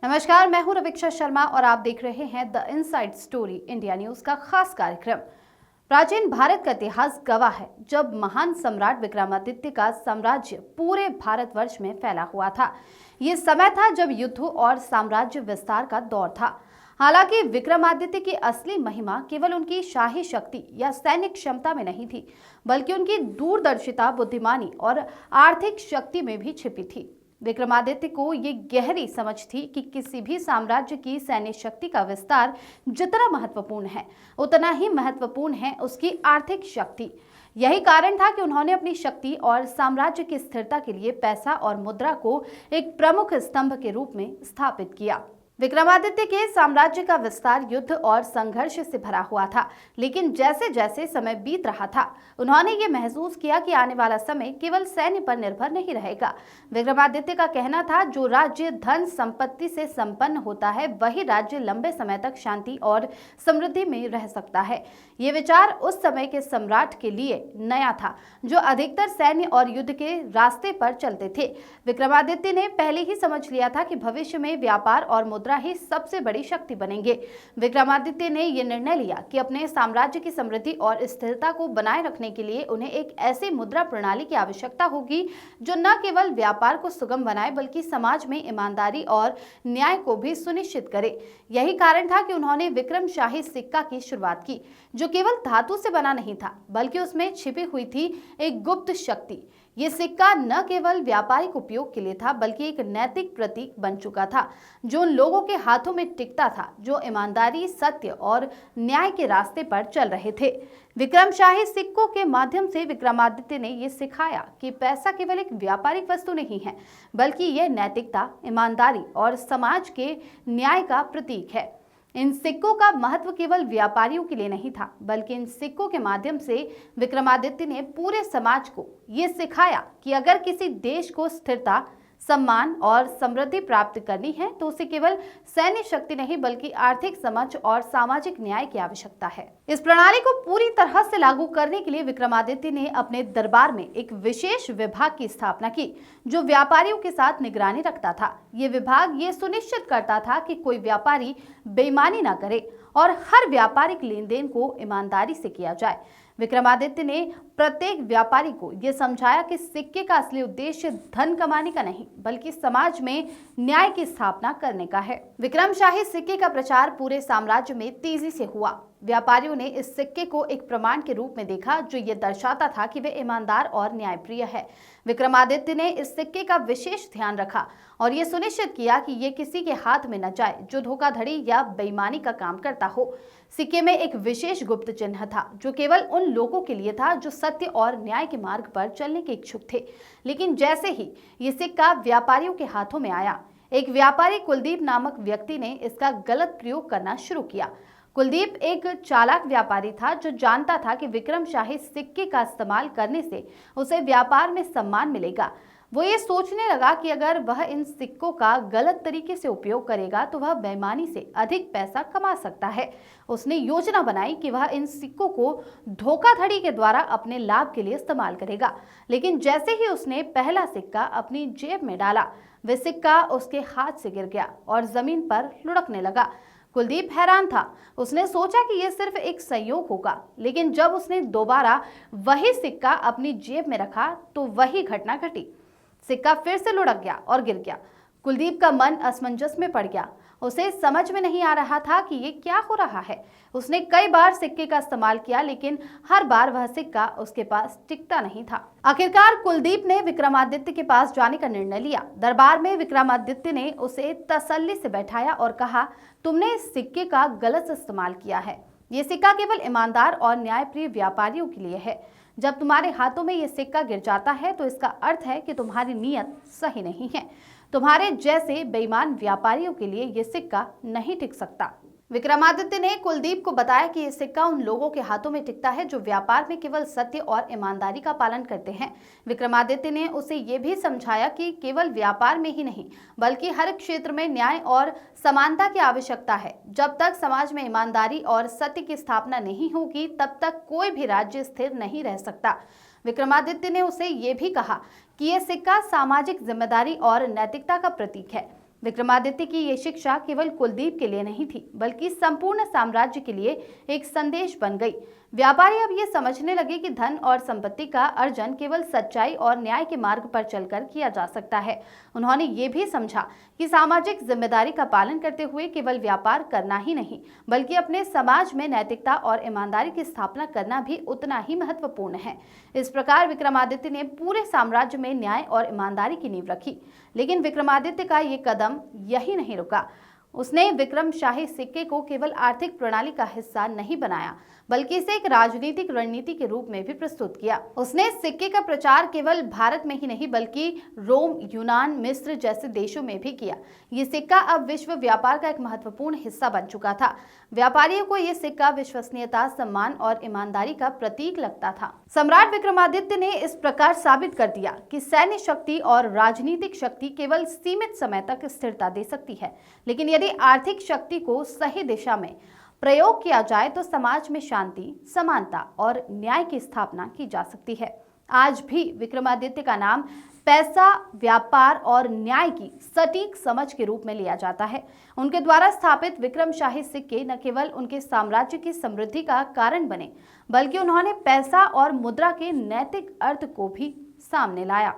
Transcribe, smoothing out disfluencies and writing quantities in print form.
नमस्कार, मैं हूं रवीक्षा शर्मा और आप देख रहे हैं the inside story India news का खास कार्यक्रम। प्राचीन भारत का इतिहास गवाह है जब महान सम्राट विक्रमादित्य का साम्राज्य पूरे भारतवर्ष में फैला हुआ था। ये समय था जब युद्धों और साम्राज्य विस्तार का दौर था। हालांकि विक्रमादित्य की असली महिमा केवल उनकी शाही शक्ति या सैन्य क्षमता में नहीं थी, बल्कि उनकी दूरदर्शिता, बुद्धिमानी और आर्थिक शक्ति में भी छिपी थी। विक्रमादित्य को ये गहरी समझ थी कि किसी भी साम्राज्य की सैन्य शक्ति का विस्तार जितना महत्वपूर्ण है, उतना ही महत्वपूर्ण है उसकी आर्थिक शक्ति। यही कारण था कि उन्होंने अपनी शक्ति और साम्राज्य की स्थिरता के लिए पैसा और मुद्रा को एक प्रमुख स्तंभ के रूप में स्थापित किया। विक्रमादित्य के साम्राज्य का विस्तार युद्ध और संघर्ष से भरा हुआ था, लेकिन जैसे जैसे समय बीत रहा था, उन्होंने ये महसूस किया कि आने वाला समय केवल सैन्य पर निर्भर नहीं रहेगा। विक्रमादित्य का कहना था, जो राज्य धन संपत्ति से संपन्न होता है, वही राज्य लंबे समय तक शांति और समृद्धि में रह सकता है। ये विचार उस समय के सम्राट के लिए नया था, जो अधिकतर सैन्य और युद्ध के रास्ते पर चलते थे। विक्रमादित्य ने पहले ही समझ लिया था कि भविष्य में व्यापार और मुद्रा ही सबसे बड़ी शक्ति बनेंगे। विक्रमादित्य ने यह निर्णय लिया कि अपने साम्राज्य की समृद्धि और स्थिरता को बनाए रखने के लिए उन्हें एक ऐसी मुद्रा प्रणाली की आवश्यकता होगी जो न केवल व्यापार को सुगम बनाए, बल्कि समाज में ईमानदारी और न्याय को भी सुनिश्चित करे। यही कारण था कि उन्होंने विक्रमशाही सिक्का की शुरुआत की, जो केवल धातु से बना नहीं था, बल्कि उसमें छिपी हुई थी एक गुप्त शक्ति। ये सिक्का न केवल व्यापारिक उपयोग के लिए था, बल्कि एक नैतिक प्रतीक बन चुका था, जो उन लोगों के हाथों में टिकता था जो ईमानदारी, सत्य और न्याय के रास्ते पर चल रहे थे। विक्रमशाही सिक्कों के माध्यम से विक्रमादित्य ने यह सिखाया कि पैसा केवल एक व्यापारिक वस्तु नहीं है, बल्कि यह नैतिकता, ईमानदारी और समाज के न्याय का प्रतीक है। इन सिक्कों का महत्व केवल व्यापारियों के लिए नहीं था, बल्कि इन सिक्कों के माध्यम से विक्रमादित्य ने पूरे समाज को ये सिखाया कि अगर किसी देश को स्थिरता, सम्मान और समृद्धि प्राप्त करनी है, तो उसे केवल सैन्य शक्ति नहीं, बल्कि आर्थिक समझ और सामाजिक न्याय की आवश्यकता है। इस प्रणाली को पूरी तरह से लागू करने के लिए विक्रमादित्य ने अपने दरबार में एक विशेष विभाग की स्थापना की, जो व्यापारियों के साथ निगरानी रखता था। ये विभाग ये सुनिश्चित करता था कि कोई व्यापारी बेईमानी न करे और हर व्यापारिक लेन देन को ईमानदारी से किया जाए। विक्रमादित्य ने प्रत्येक व्यापारी को यह समझाया कि सिक्के का असली उद्देश्य धन कमाने का नहीं, बल्कि समाज में न्याय की स्थापना करने का है। विक्रमशाही सिक्के का प्रचार पूरे साम्राज्य में तेजी से हुआ। व्यापारियों ने इस सिक्के को एक प्रमाण के रूप में देखा, जो ये दर्शाता था कि वे ईमानदार और न्यायप्रिय है। विक्रमादित्य ने इस सिक्के का विशेष ध्यान रखा और ये सुनिश्चित किया कि ये किसी के हाथ में न जाए जो धोखाधड़ी या बेईमानी का काम करता हो। सिक्के में एक विशेष गुप्त चिन्ह था, जो केवल उन लोगों के लिए था जो सत्य और न्याय के मार्ग पर चलने के इच्छुक थे। लेकिन जैसे ही ये सिक्का व्यापारियों के हाथों में आया, एक व्यापारी कुलदीप नामक व्यक्ति ने इसका गलत प्रयोग करना शुरू किया। कुलदीप एक चालाक व्यापारी था, जो जानता था कि विक्रमशाही सिक्के का इस्तेमाल करने से उसे व्यापार में सम्मान मिलेगा। वो ये सोचने लगा कि अगर वह इन सिक्कों का गलत तरीके से उपयोग करेगा तो वह बेईमानी से अधिक पैसा कमा सकता है। उसने योजना बनाई कि वह इन सिक्कों को धोखाधड़ी के द्वारा अपने लाभ के लिए इस्तेमाल करेगा। लेकिन जैसे ही उसने पहला सिक्का अपनी जेब में डाला, वह सिक्का उसके हाथ से गिर गया और जमीन पर लुढ़कने लगा। कुलदीप हैरान था। उसने सोचा कि यह सिर्फ एक संयोग होगा, लेकिन जब उसने दोबारा वही सिक्का अपनी जेब में रखा तो वही घटना घटी। सिक्का फिर से लुढ़क गया और गिर गया। कुलदीप का मन असमंजस में पड़ गया। उसे समझ में नहीं आ रहा था कि ये क्या हो रहा है। उसने कई बार सिक्के का इस्तेमाल किया, लेकिन हर बार वह सिक्का उसके पास टिकता नहीं था। आखिरकार कुलदीप ने विक्रमादित्य के पास जाने का निर्णय लिया। दरबार में विक्रमादित्य ने उसे तसल्ली से बैठाया और कहा, तुमने इस सिक्के का गलत इस्तेमाल किया है। ये सिक्का केवल ईमानदार और न्यायप्रिय व्यापारियों के लिए है। जब तुम्हारे हाथों में ये सिक्का गिर जाता है, तो इसका अर्थ है कि तुम्हारी नीयत सही नहीं है। तुम्हारे जैसे बेईमान व्यापारियों के लिए ये सिक्का नहीं टिक सकता। विक्रमादित्य ने कुलदीप को बताया कि यह सिक्का उन लोगों के हाथों में टिकता है जो व्यापार में केवल सत्य और ईमानदारी का पालन करते हैं। विक्रमादित्य ने उसे ये भी समझाया कि केवल व्यापार में ही नहीं, बल्कि हर क्षेत्र में न्याय और समानता की आवश्यकता है। जब तक समाज में ईमानदारी और सत्य की स्थापना नहीं होगी, तब तक कोई भी राज्य स्थिर नहीं रह सकता। विक्रमादित्य ने उसे ये भी कहा कि यह सिक्का सामाजिक जिम्मेदारी और नैतिकता का प्रतीक है। विक्रमादित्य की ये शिक्षा केवल कुलदीप के लिए नहीं थी, बल्कि संपूर्ण साम्राज्य के लिए एक संदेश बन गई। व्यापारी अब ये समझने लगे कि धन और संपत्ति का अर्जन केवल सच्चाई और न्याय के मार्ग पर चलकर किया जा सकता है। उन्होंने ये भी समझा कि सामाजिक जिम्मेदारी का पालन करते हुए केवल व्यापार करना ही नहीं, बल्कि अपने समाज में नैतिकता और ईमानदारी की स्थापना करना भी उतना ही महत्वपूर्ण है। इस प्रकार विक्रमादित्य ने पूरे साम्राज्य में न्याय और ईमानदारी की नींव रखी। लेकिन विक्रमादित्य का ये कदम यही नहीं रुका। उसने विक्रमशाही सिक्के को केवल आर्थिक प्रणाली का हिस्सा नहीं बनाया, बल्कि इसे एक राजनीतिक रणनीति के रूप में भी प्रस्तुत किया। उसने इस सिक्के का प्रचार केवल भारत में ही नहीं, बल्कि रोम, यूनान, मिस्र जैसे देशों में भी किया। ये सिक्का अब विश्व व्यापार का एक महत्वपूर्ण हिस्सा बन चुका था। व्यापारियों को ये सिक्का विश्वसनीयता, सम्मान और ईमानदारी का प्रतीक लगता था। सम्राट विक्रमादित्य ने इस प्रकार साबित कर दिया कि सैन्य शक्ति और राजनीतिक शक्ति केवल सीमित समय तक स्थिरता दे सकती है, लेकिन यदि आर्थिक शक्ति को सही दिशा में प्रयोग किया जाए तो समाज में शांति, समानता और न्याय की स्थापना की जा सकती है। आज भी विक्रमादित्य का नाम पैसा, व्यापार और न्याय की सटीक समझ के रूप में लिया जाता है। उनके द्वारा स्थापित विक्रमशाही सिक्के न केवल उनके साम्राज्य की समृद्धि का कारण बने, बल्कि उन्होंने पैसा और मुद्रा के नैतिक अर्थ को भी सामने लाया।